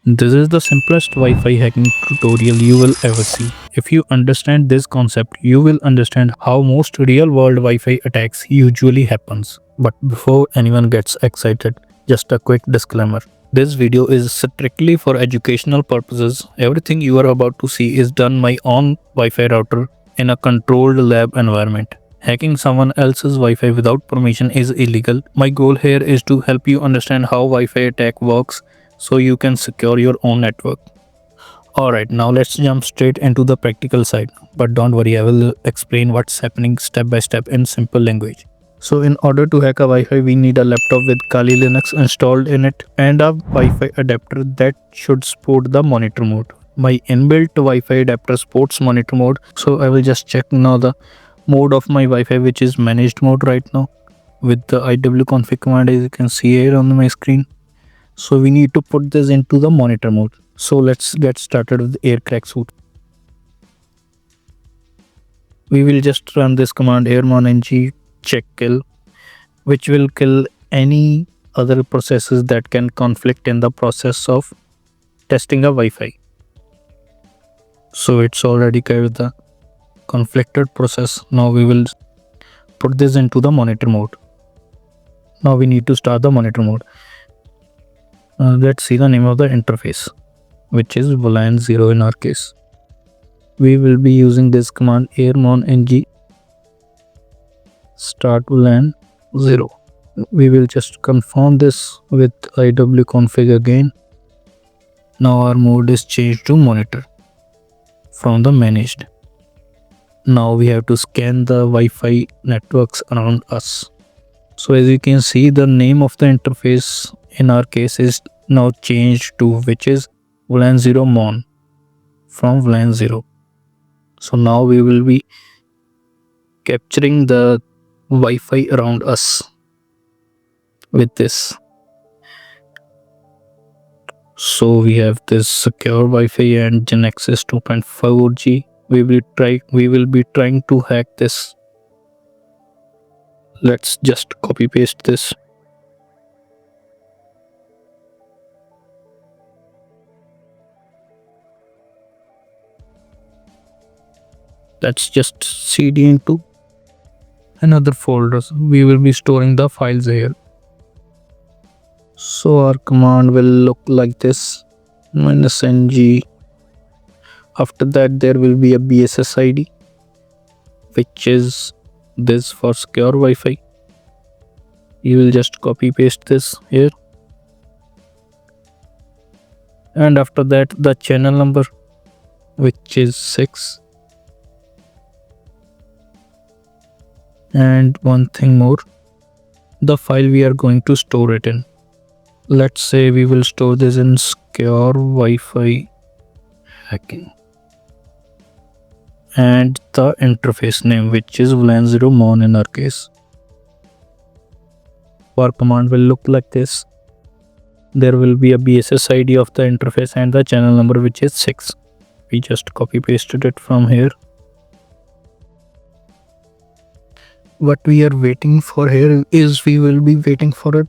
This is the simplest Wi-Fi hacking tutorial you will ever see. If you understand this concept, you will understand how most real-world Wi-Fi attacks usually happens. But before anyone gets excited, just a quick disclaimer. This video is strictly for educational purposes. Everything you are about to see is done my own Wi-Fi router in a controlled lab environment. Hacking someone else's Wi-Fi without permission is illegal. My goal here is to help you understand how Wi-Fi attack works so you can secure your own network. Alright, now let's jump straight into the practical side. But don't worry, I will explain what's happening step by step in simple language. So in order to hack a Wi-Fi, we need a laptop with Kali Linux installed in it and a Wi-Fi adapter that should support the monitor mode. My inbuilt Wi-Fi adapter supports monitor mode, so I will just check now the mode of my Wi-Fi, which is managed mode right now with the iwconfig command, as you can see here on my screen. So we need to put this into the monitor mode. So let's get started with Aircrack suite. We will just run this command airmon-ng check kill, which will kill any other processes that can conflict in the process of testing a Wi-Fi. So it's already killed the conflicted process. Now we will put this into the monitor mode. Now we need to start the monitor mode. Let's see the name of the interface, which is VLAN 0 in our case. We will be using this command airmon-ng start VLAN 0. We will just confirm this with iwconfig again. Now our mode is changed to monitor from the managed. Now we have to scan the Wi-Fi networks around us. So as you can see, the name of the interface in our case is now changed to, which is VLAN 0 mon from VLAN 0. So now we will be capturing the Wi-Fi around us with this. So we have this secure Wi-Fi and GenAccess 2.4G. We will be trying to hack this. Let's just copy paste this. Let's just cd into another folder. We will be storing the files here. So our command will look like this, -ng. After that there will be a BSS ID, which is this for secure Wi-Fi. You will just copy paste this here. And after that the channel number, which is 6. And one thing more, the file we are going to store it in. Let's say we will store this in secure Wi-Fi hacking. And the interface name, which is VLAN 0 mon in our case. Our command will look like this. There will be a BSS ID of the interface and the channel number, which is 6. We just copy pasted it from here. What we are waiting for here is we will be waiting for a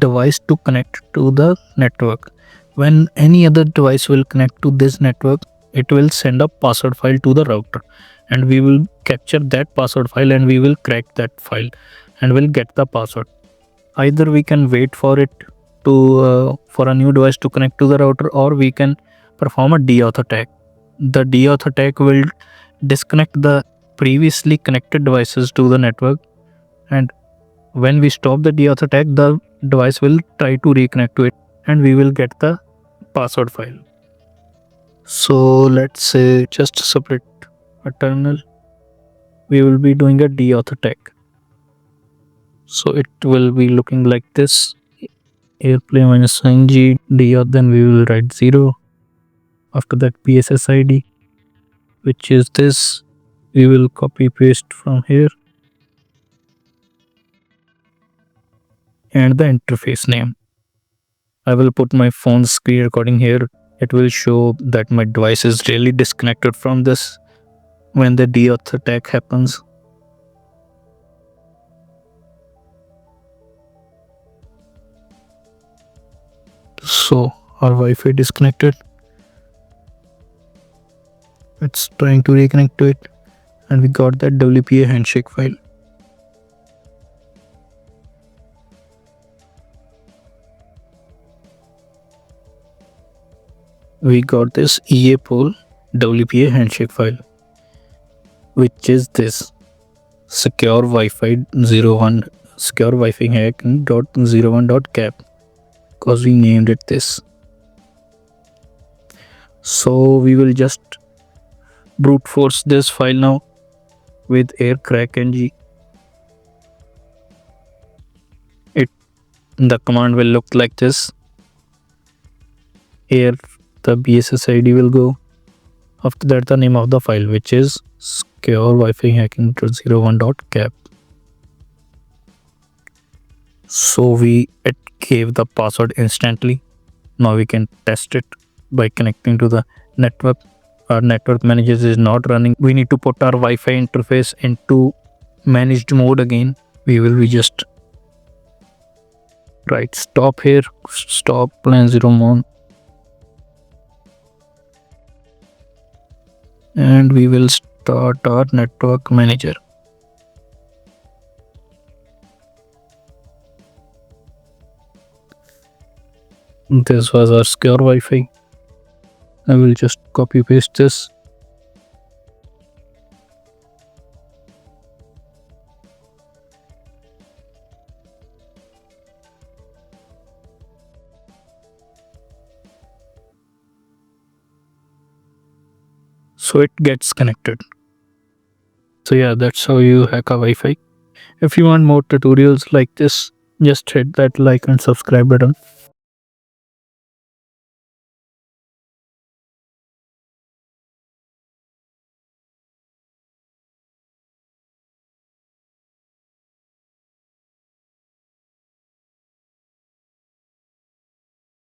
device to connect to the network. When any other device will connect to this network, it will send a password file to the router, and we will capture that password file and we will crack that file and will get the password. Either we can wait for it to for a new device to connect to the router, or we can perform a de-auth attack. The de-auth attack will disconnect the previously connected devices to the network, and when we stop the de-auth attack, the device will try to reconnect to it and we will get the password file. So let's say just separate a terminal. We will be doing a de-auth attack. So it will be looking like this: airplay -ng de-auth, then we will write 0. After that BSS ID, which is this, we will copy paste from here, and the interface name. I will put my phone's screen recording here. It will show that my device is really disconnected from this when the de-auth attack happens. So Our Wi-Fi disconnected. It's trying to reconnect to it, and we got that WPA handshake file. We got this EA poll WPA handshake file, which is this secure Wi-Fi 01 secure Wi-Fi hack.01.cap, because we named it this. So we will just brute force this file now with Aircrack ng. The command will look like this. Here the BSS ID will go. After that, the name of the file, which is secure Wi-Fi hacking.01.cap. So we gave the password instantly. Now we can test it by connecting to the network. Our network manager is not running. We need to put our Wi-Fi interface into managed mode again. We will be just stop here, stop plan 0 mon, and we will start our network manager. This was our secure Wi-Fi. I will just copy paste this. So it gets connected. So yeah, that's how you hack a Wi-Fi. If you want more tutorials like this, just hit that like and subscribe button.